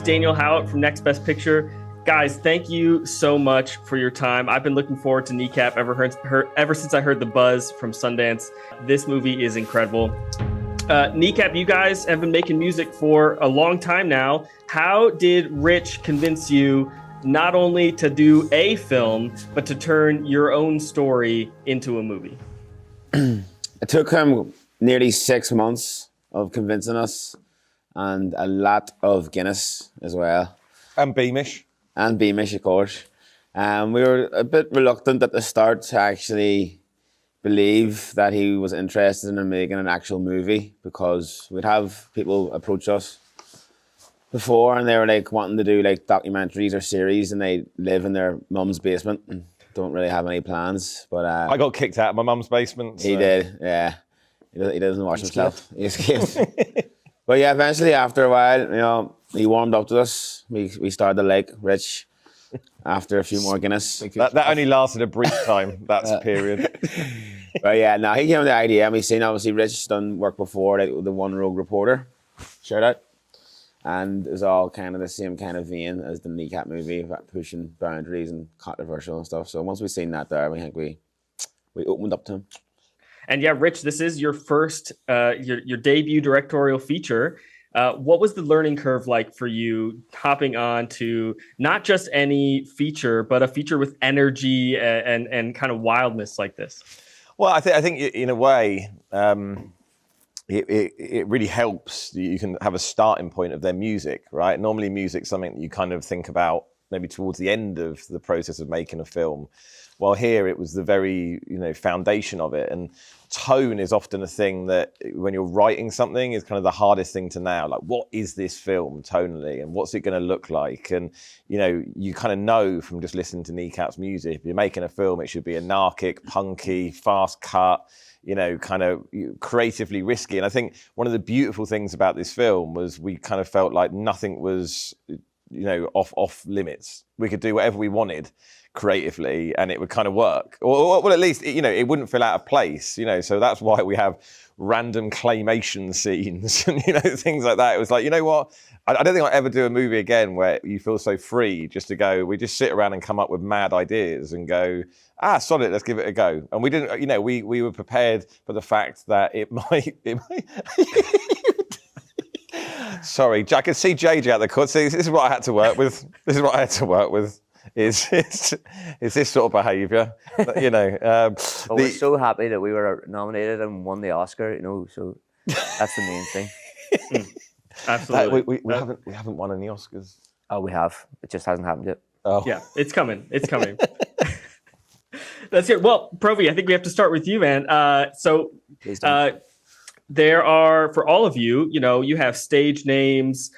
is Daniel Howat from Next Best Picture. Guys, thank you so much for your time. I've been looking forward to Kneecap ever since I heard the buzz from Sundance. This movie is incredible. Kneecap, you guys have been making music for a long time now. How did Rich convince you not only to do a film, but to turn your own story into a movie? It took him nearly 6 months of convincing us, and a lot of Guinness as well. And Beamish. And Beamish, of course. We were a bit reluctant at the start to actually believe that he was interested in making an actual movie, because we'd have people approach us before and they were like wanting to do like documentaries or series, and they live in their mum's basement and don't really have any plans. But I got kicked out of my mum's basement. So. He did, yeah. He doesn't wash himself. He escaped. But yeah, eventually after a while, he warmed up to us. We started to like Rich after a few more Guinness. That only lasted a brief time, that period. But yeah, no, he came with the idea. And we've seen, obviously, Rich done work before, like the One Rogue Reporter, Shout Out. And it was all kind of the same kind of vein as the Kneecap movie, pushing boundaries and controversial and stuff. So once we've seen that there, we think we opened up to him. And yeah, Rich, this is your first, your debut directorial feature. What was the learning curve like for you hopping on to not just any feature, but a feature with energy and kind of wildness like this? Well, I think in a way, it really helps. You can have a starting point of their music, right? Normally music's something that you kind of think about maybe towards the end of the process of making a film. Well, here it was the very, foundation of it. And tone is often a thing that when you're writing something is kind of the hardest thing to nail. Like, what is this film tonally and what's it going to look like? And, you kind of know from just listening to Kneecap's music, if you're making a film, it should be anarchic, punky, fast cut, kind of creatively risky. And I think one of the beautiful things about this film was we kind of felt like nothing was, off limits. We could do whatever we wanted creatively and it would kind of work, or well, at least it wouldn't feel out of place, so that's why we have random claymation scenes and things like that. It was like, what, I don't think I'll ever do a movie again where you feel so free just to go, we just sit around and come up with mad ideas and go, solid, let's give it a go. And we didn't, we were prepared for the fact that it might sorry, Jack, I can see JJ out the court. See, this is what I had to work with. Is this sort of behaviour, But we're so happy that we were nominated and won the Oscar, so that's the main thing. Absolutely. We haven't won any Oscars. Oh, we have. It just hasn't happened yet. Oh. Yeah, it's coming. That's good. Well, Próvaí, I think we have to start with you, man. There are, for all of you, you have stage names,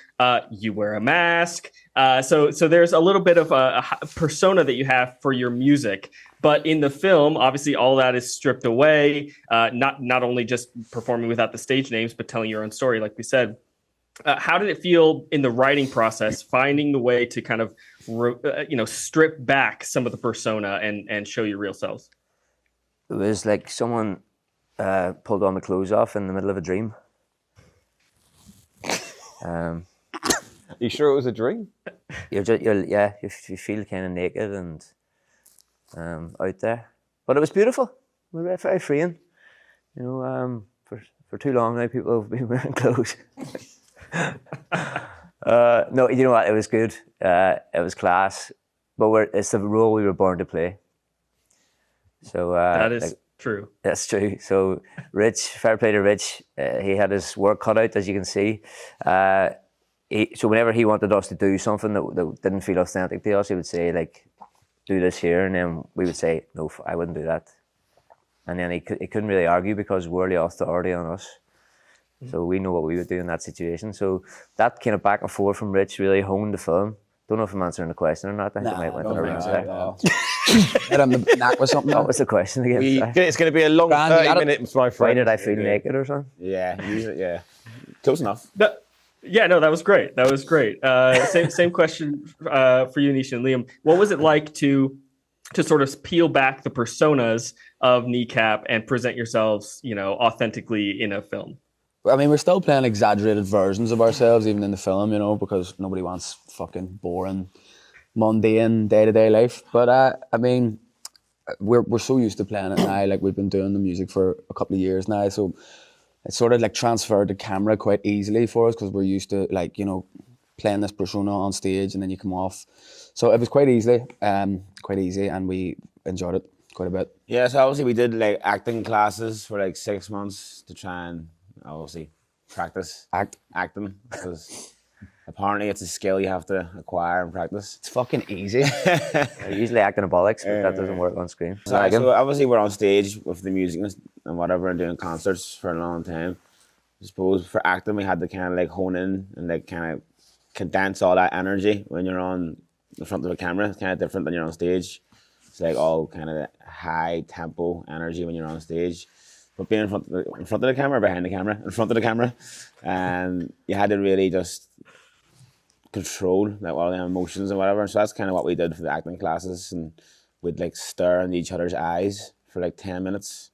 you wear a mask. So there's a little bit of a persona that you have for your music. But in the film, obviously, all that is stripped away, not only just performing without the stage names, but telling your own story, like we said. How did it feel in the writing process, finding the way to kind of, strip back some of the persona and show your real selves? It was like someone pulled all my clothes off in the middle of a dream. You sure it was a dream? You feel kind of naked and out there, but it was beautiful. We were very freeing. For too long now, people have been wearing clothes. No, you know what? It was good. It was class, but it's the role we were born to play. So that is true. That's true. So Rich, fair play to Rich. He had his work cut out, as you can see. So whenever he wanted us to do something that didn't feel authentic to us, he would say, like, do this here. And then we would say, no, I wouldn't do that. And then he couldn't really argue because we're the authority on us. Mm-hmm. So we know what we would do in that situation. So that kind of back and forth from Rich really honed the film. Don't know if I'm answering the question or not. I think I might went on a ring there. Hit him the neck with something. What was the question again? It's going to be a long 30 minutes, my friend. Why did I feel naked or something? Yeah. Close enough. Yeah, no, that was great. Same question for you, Naoise and Liam. What was it like to sort of peel back the personas of Kneecap and present yourselves, authentically in a film? I mean, we're still playing exaggerated versions of ourselves, even in the film, you know, because nobody wants fucking boring, mundane, day-to-day life. But I mean, we're so used to playing it now. Like, we've been doing the music for a couple of years now, so it's sort of like transferred to camera quite easily for us because we're used to, like, you know, playing this persona on stage and then you come off. So it was quite easy, and we enjoyed it quite a bit. Yeah, so obviously we did like acting classes for like 6 months to try and obviously practice acting, because apparently it's a skill you have to acquire and practice. It's fucking easy. I usually act in anabolics, but that doesn't work on screen. So obviously we're on stage with the music and whatever and doing concerts for a long time. I suppose for acting we had to kind of like hone in and like kind of condense all that energy when you're on the front of the camera. It's kind of different than you're on stage. It's like all kind of high tempo energy when you're on stage. But being in front of the camera, behind the camera, in front of the camera, and you had to really just control like all the emotions and whatever. So that's kind of what we did for the acting classes, and we'd like stare in each other's eyes for like 10 minutes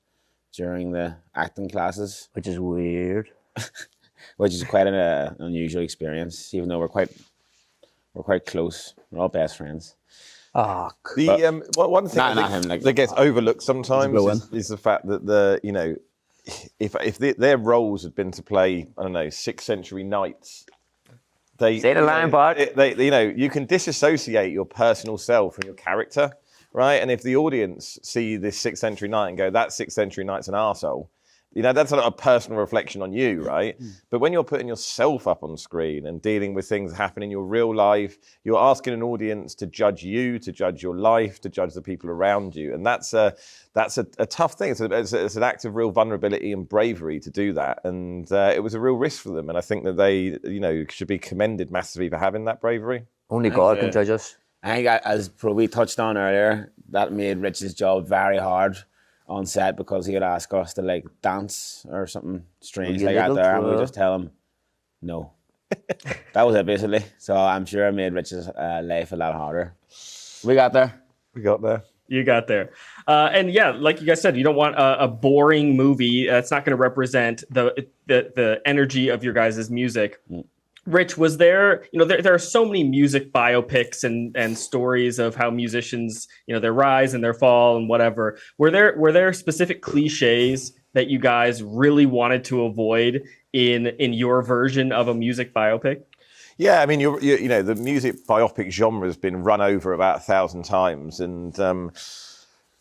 during the acting classes, Which is weird. which is quite an unusual experience. Even though we're quite close, we're all best friends. Oh, One thing Not him, like, that gets overlooked sometimes is the fact that if their roles had been to play, I don't know, 6th century knights, Say the line, Bart. you can disassociate your personal self from your character, right? And if the audience see this 6th century knight and go, that 6th century knight's an arsehole, that's not a personal reflection on you, right? But when you're putting yourself up on screen and dealing with things that happen in your real life, you're asking an audience to judge you, to judge your life, to judge the people around you. And that's a tough thing. It's an act of real vulnerability and bravery to do that. And it was a real risk for them. And I think that they, should be commended massively for having that bravery. Only God can judge us. I think, as Próvaí touched on earlier, that made Rich's job very hard on set, because he would ask us to like dance or something strange like that there, and we just tell him no. That was it basically. So I'm sure it made Rich's life a lot harder. We got there. You got there. And yeah, like you guys said, you don't want a boring movie that's not going to represent the energy of your guys' music. Rich, was there, there are so many music biopics and stories of how musicians, their rise and their fall and whatever. Were there specific cliches that you guys really wanted to avoid in your version of a music biopic? Yeah, I mean, the music biopic genre has been run over about 1,000 times, and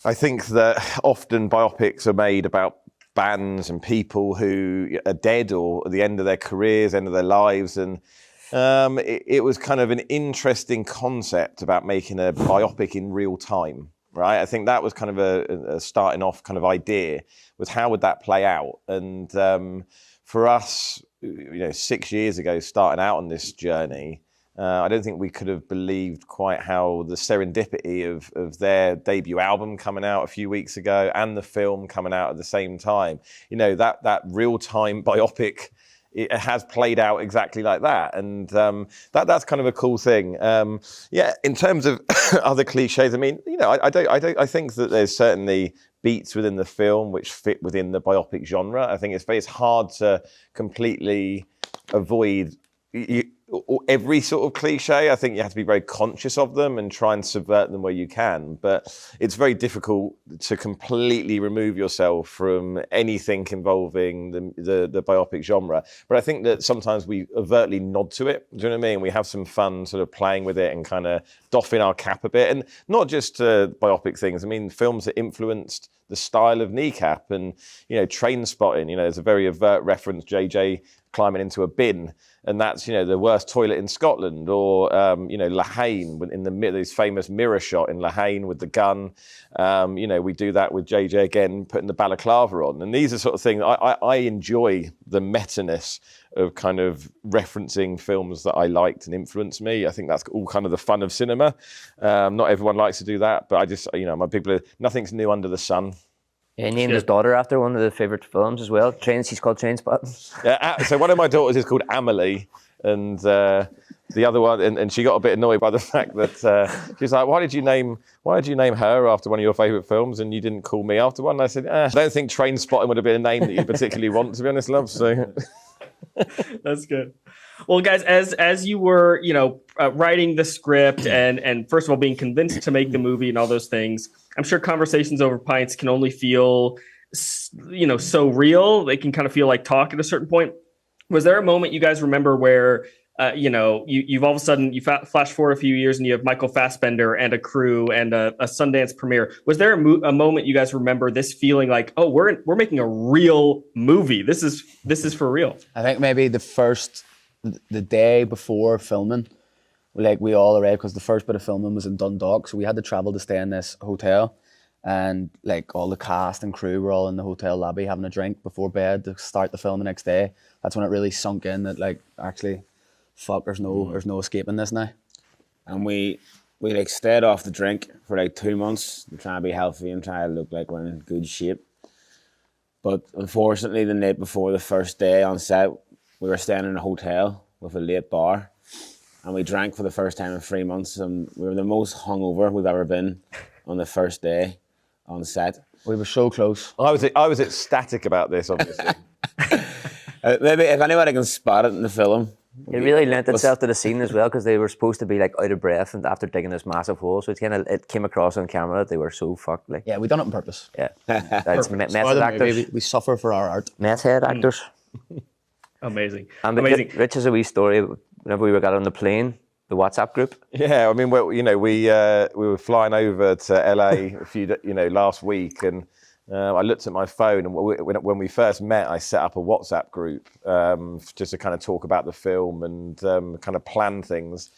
I think that often biopics are made about bands and people who are dead or at the end of their careers, end of their lives, and it was kind of an interesting concept about making a biopic in real time, right? I think that was kind of a starting off kind of idea, was how would that play out? And for us, 6 years ago, starting out on this journey, I don't think we could have believed quite how the serendipity of their debut album coming out a few weeks ago and the film coming out at the same time, that real-time biopic, it has played out exactly like that. And that's kind of a cool thing. In terms of other cliches, I mean, I think that there's certainly beats within the film which fit within the biopic genre. I think it's hard to completely avoid every sort of cliche. I think you have to be very conscious of them and try and subvert them where you can. But it's very difficult to completely remove yourself from anything involving the biopic genre. But I think that sometimes we overtly nod to it. Do you know what I mean? We have some fun sort of playing with it and kind of doffing our cap a bit. And not just biopic things. I mean, films that influenced the style of Kneecap and, Train Spotting. There's a very overt reference, JJ climbing into a bin, and that's the worst toilet in Scotland, or Lahaine in this famous mirror shot in Lahaine with the gun. We do that with JJ again, putting the balaclava on, and these are sort of things I enjoy, the meta-ness of kind of referencing films that I liked and influenced me. I think that's all kind of the fun of cinema. Not everyone likes to do that, but I just I'm a big believer, nothing's new under the sun. He named his daughter after one of the favourite films as well. She's called Trainspotting. Yeah, so one of my daughters is called Amelie, And the other one, and she got a bit annoyed by the fact that she's like, why did you name her after one of your favourite films and you didn't call me after one? And I said, I don't think Train Spotting would have been a name that you particularly want, to be honest, love. So That's good. Well, guys, as you were, writing the script and first of all being convinced to make the movie and all those things, I'm sure conversations over pints can only feel, so real. They can kind of feel like talk at a certain point. Was there a moment you guys remember where, you've all of a sudden you flash forward a few years and you have Michael Fassbender and a crew and a Sundance premiere? Was there a moment you guys remember this feeling like, oh, we're making a real movie? This is for real. I think maybe the day before filming, we all arrived because the first bit of filming was in Dundalk, so we had to travel to stay in this hotel, and all the cast and crew were all in the hotel lobby having a drink before bed to start the film the next day. That's when it really sunk in that actually, fuck, there's no escaping this now. And we stayed off the drink for 2 months to try and be healthy and try to look like we're in good shape. But unfortunately, the night before the first day on set, we were staying in a hotel with a late bar, and we drank for the first time in 3 months, and we were the most hungover we've ever been on the first day on set. We were so close. I was ecstatic about this, obviously. Maybe if anybody can spot it in the film. It really lent itself to the scene as well, because they were supposed to be out of breath and after digging this massive hole, so it came across on camera that they were so fucked. Yeah, we done it on purpose. Yeah, that's method actors. We suffer for our art. Meth head actors. Amazing. And Amazing. Rich has a wee story. Whenever we got on the plane, the WhatsApp group. Yeah, I mean, we were flying over to LA last week, and I looked at my phone, and when we first met, I set up a WhatsApp group just to kind of talk about the film and kind of plan things.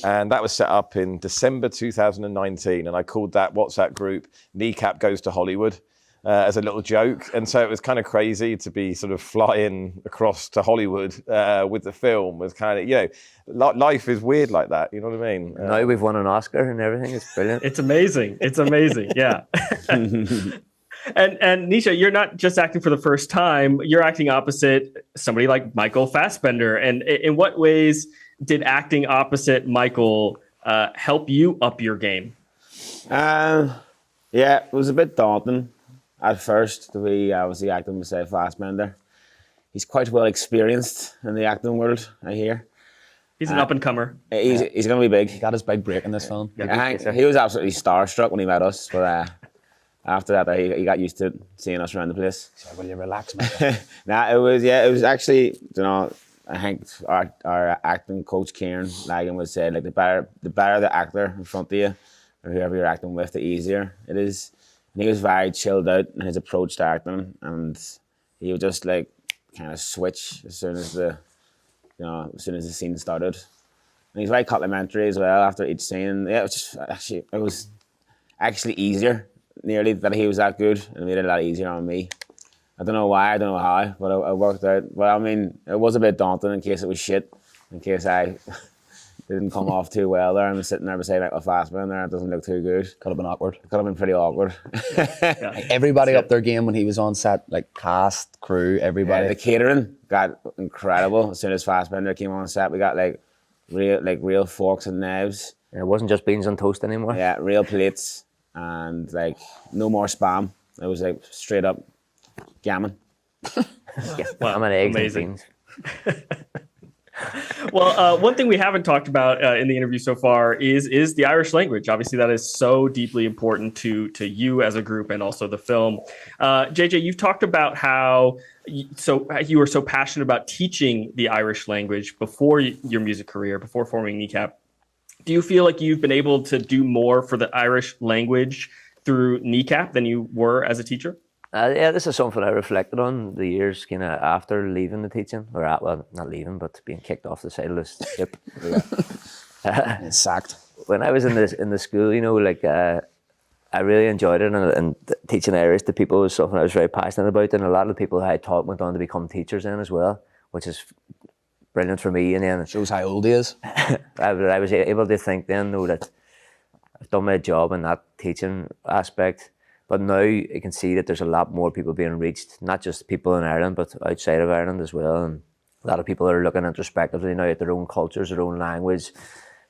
And that was set up in December 2019, and I called that WhatsApp group "Kneecap Goes to Hollywood" as a little joke. And so it was kind of crazy to be sort of flying across to Hollywood with the film. With kind of, life is weird like that. You know what I mean? Now we've won an Oscar and everything. It's brilliant. It's amazing. It's amazing. Yeah. And Naoise, you're not just acting for the first time. You're acting opposite somebody like Michael Fassbender. And in what ways did acting opposite Michael help you up your game? Yeah, it was a bit daunting at first to be obviously acting beside Fassbender. He's quite well experienced in the acting world, I hear. He's an up-and-comer. He's going to be big. He got his big break in this film. Yeah. He was absolutely starstruck when he met us, but after that, he got used to seeing us around the place. So, will you relax, man? It was actually, I think our acting coach, Kieran Lagan, would say, the better the actor in front of you, or whoever you're acting with, the easier it is. And he was very chilled out in his approach to acting, and he would just kind of switch as soon as the scene started. And he's very complimentary as well after each scene. Yeah, it was actually easier nearly that he was that good, and it made it a lot easier on me. I don't know why, I don't know how, but it worked out. Well, I mean, it was a bit daunting in case it was shit, in case I didn't come off too well there. I'm sitting there beside Michael Fassbender there, it doesn't look too good. Could have been awkward. Could have been pretty awkward. Everybody up their game when he was on set, cast, crew, everybody. The catering got incredible. As soon as Fassbender came on set, we got real forks and knives. It wasn't just beans on toast anymore. Yeah, real plates, and no more spam. It was straight up gammon. Wow, I'm an eggs amazing. and beans. Well, one thing we haven't talked about in the interview so far is the Irish language. Obviously, that is so deeply important to you as a group and also the film. JJ, you've talked about how you were so passionate about teaching the Irish language before your music career, before forming Kneecap. Do you feel like you've been able to do more for the Irish language through Kneecap than you were as a teacher? Yeah, this is something I reflected on the years kind of after leaving the teaching, or not leaving, but being kicked off the side of the ship. Sacked. When I was in the school, I really enjoyed it, and teaching Irish to people was something I was very passionate about, and a lot of the people I taught went on to become teachers then as well, which is brilliant for me. And then Shows how old he is. I was able to think then, though, that I've done my job in that teaching aspect. But now you can see that there's a lot more people being reached, not just people in Ireland, but outside of Ireland as well. And a lot of people are looking introspectively now at their own cultures, their own language,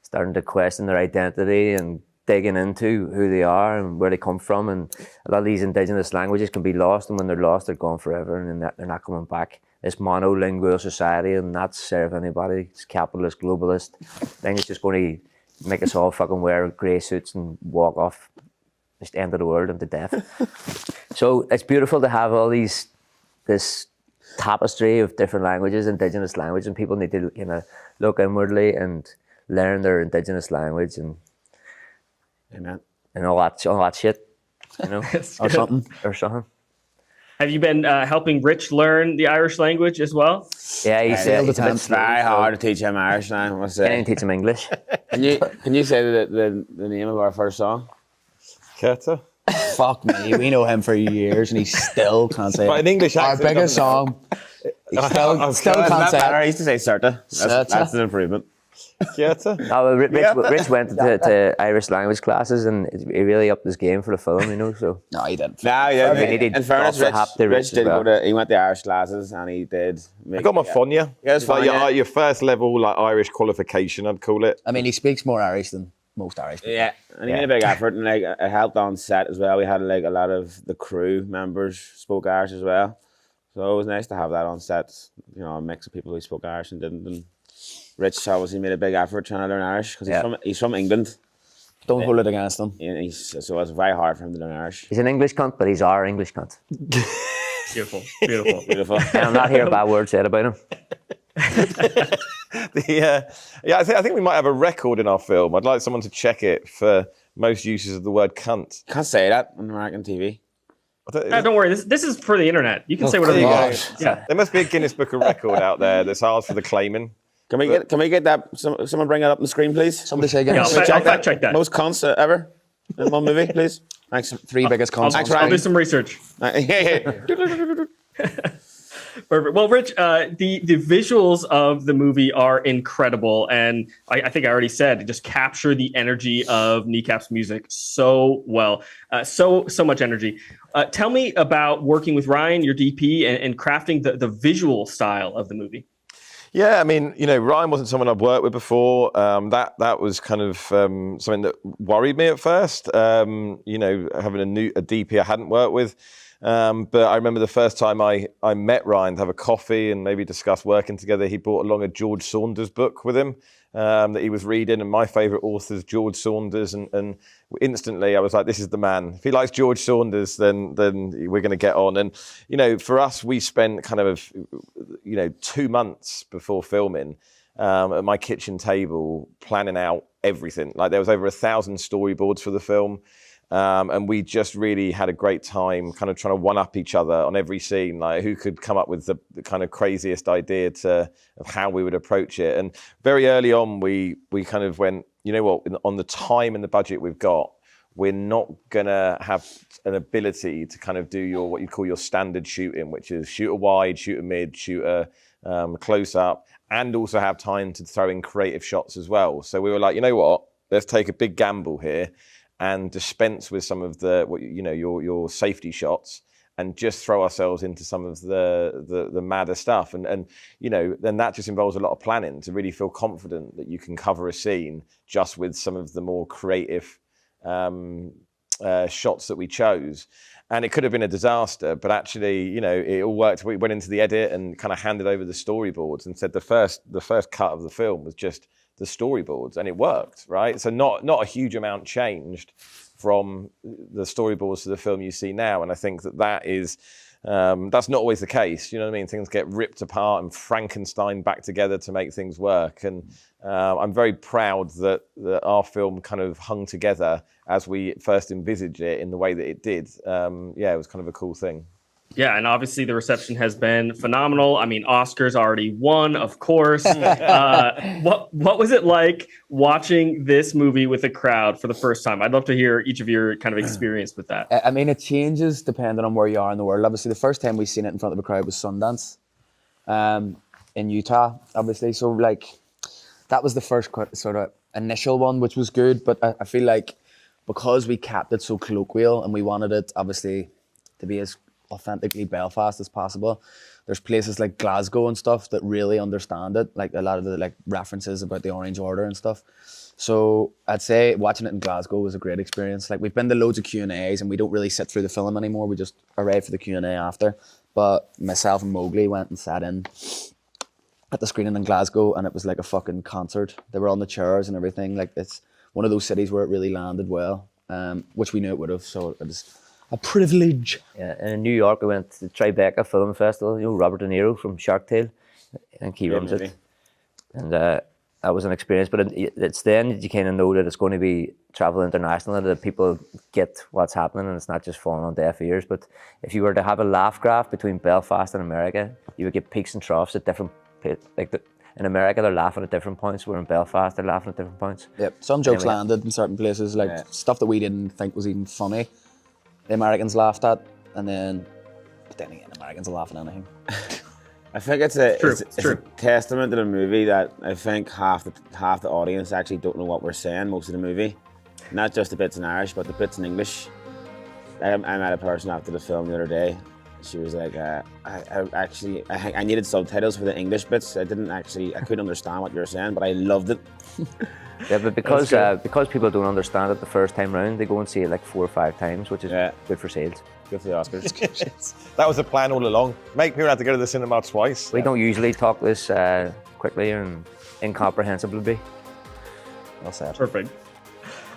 starting to question their identity and digging into who they are and where they come from. And a lot of these indigenous languages can be lost, and when they're lost, they're gone forever, and they're not coming back. This monolingual society and not serve anybody. It's capitalist, globalist. I think it's just going to make us all fucking wear grey suits and walk off just end of the world into death. So it's beautiful to have all this tapestry of different languages, indigenous language, and people need to, you know, look inwardly and learn their indigenous language and all that shit, you know, or something. Have you been helping Rich learn the Irish language as well? Yeah, he's it's very hard to teach him Irish now, I must say. Can't even teach him English. Can you say the name of our first song? Keta? Fuck me, we know him for years and he still can't say But it. in English Our accent, biggest doesn't song, he still Isn't can't that say better? I it. used to say Certa. That's an improvement. Keta? No, Rich went to Irish language classes and he really upped his game for the film, you know. So No, he didn't. No, yeah. We needed In fairness, also have the Rich Rich did as well. he went to Irish classes and he did. I got my Fonya. Yeah, it's like Fonya. your first level like Irish qualification, I'd call it. I mean, he speaks more Irish than most Irish people. Yeah, and he made a big effort, and like it helped on set as well. We had like a lot of the crew members spoke Irish as well, so it was nice to have that on set. You know, a mix of people who spoke Irish and didn't. And Rich obviously made a big effort trying to learn Irish because he's from England. Don't hold it against him. And so it's very hard for him to learn Irish. he's an English cunt, but he's our English cunt. Beautiful, beautiful. Beautiful. And I'm not hearing a bad word said about him. I think we might have a record in our film. I'd like someone to check it for most uses of the word cunt. Can't say that on American TV. Don't worry, this is for the internet. You can say whatever you want. Yeah. There must be a Guinness Book of Record out there that's hard for the claiming. Can we get that? Someone bring it up on the screen, please. Somebody say Yeah, again. I'll fact check that. Most cunts ever in one movie, please. Thanks. Three biggest cons. I'll do some research. Perfect. Well, Rich, the visuals of the movie are incredible, and I think I already said, just capture the energy of Kneecap's music so well, so much energy. Tell me about working with Ryan, your DP, and crafting the visual style of the movie. Yeah, I mean, you know, Ryan wasn't someone I've worked with before. That was kind of something that worried me at first. You know, having a DP I hadn't worked with. But I remember the first time I met Ryan to have a coffee and maybe discuss working together, he brought along a George Saunders book with him that he was reading. And my favourite author is George Saunders. And instantly I was like, this is the man. If he likes George Saunders, then we're going to get on. And, you know, for us, we spent kind of, 2 months before filming at my kitchen table planning out everything. Like there was over 1,000 storyboards for the film. And we just really had a great time kind of trying to one-up each other on every scene, like who could come up with the kind of craziest idea of how we would approach it. And very early on, we kind of went, you know what, on the time and the budget we've got, we're not going to have an ability to kind of do what you call your standard shooting, which is shoot a wide, shoot a mid, shoot a close-up, and also have time to throw in creative shots as well. So we were like, you know what, let's take a big gamble here and dispense with some of your safety shots and just throw ourselves into some of the madder stuff. And then that just involves a lot of planning to really feel confident that you can cover a scene just with some of the more creative shots that we chose. And it could have been a disaster, but actually, it all worked. We went into the edit and kind of handed over the storyboards and said the first cut of the film was just the storyboards, and it worked, right? So not a huge amount changed from the storyboards to the film you see now, and I think that is that's not always the case. You know what I mean? Things get ripped apart and Frankenstein back together to make things work, and I'm very proud that our film kind of hung together as we first envisaged it in the way that it did. It was kind of a cool thing. Yeah, and obviously the reception has been phenomenal. I mean, Oscars already won, of course. What was it like watching this movie with a crowd for the first time? I'd love to hear each of your kind of experience with that. I mean, it changes depending on where you are in the world. Obviously, the first time we seen it in front of a crowd was Sundance in Utah, obviously. So, like, that was the first sort of initial one, which was good. But I feel like because we kept it so colloquial and we wanted it, obviously, to be as authentically Belfast as possible, there's places like Glasgow and stuff that really understand it, like a lot of the like references about the Orange Order and stuff. So I'd say watching it in Glasgow was a great experience. Like we've been to loads of Q&As and we don't really sit through the film anymore. We just arrive for the Q&A after. But myself and Móglaí went and sat in at the screening in Glasgow, and it was like a fucking concert. They were on the chairs and everything. Like it's one of those cities where it really landed well, which we knew it would have. So it was a privilege. Yeah, and in New York, we went to Tribeca Film Festival. You know, Robert De Niro from Shark Tale, and he runs it. And that was an experience. But it's then that you kind of know that it's going to be travel international, and that people get what's happening, and it's not just falling on deaf ears. But if you were to have a laugh graph between Belfast and America, you would get peaks and troughs at different. In America, they're laughing at different points. Where in Belfast, they're laughing at different points. Yep, some jokes landed in certain places, like stuff that we didn't think was even funny. The Americans laughed at, but then again, Americans are laughing at anything. I think it's a testament to the movie that I think half the audience actually don't know what we're saying most of the movie. Not just the bits in Irish, but the bits in English. I met a person after the film the other day. She was like, I needed subtitles for the English bits. I couldn't understand what you were saying, but I loved it. Yeah, but because people don't understand it the first time round, they go and see it like 4 or 5 times, which is good for sales. Good for the Oscars. That was the plan all along. Make people have to go to the cinema twice. We don't usually talk this quickly and incomprehensibly. Well said. Perfect.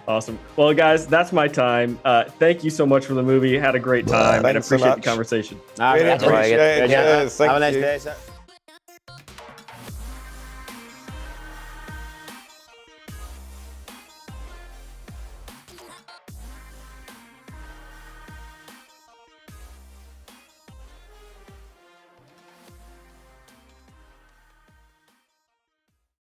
Awesome. Well, guys, that's my time. Thank you so much for the movie. Had a great time and Thanks so appreciate the much. conversation. Really appreciate it. Yeah. Cheers. Thank Have a nice you. day, sir.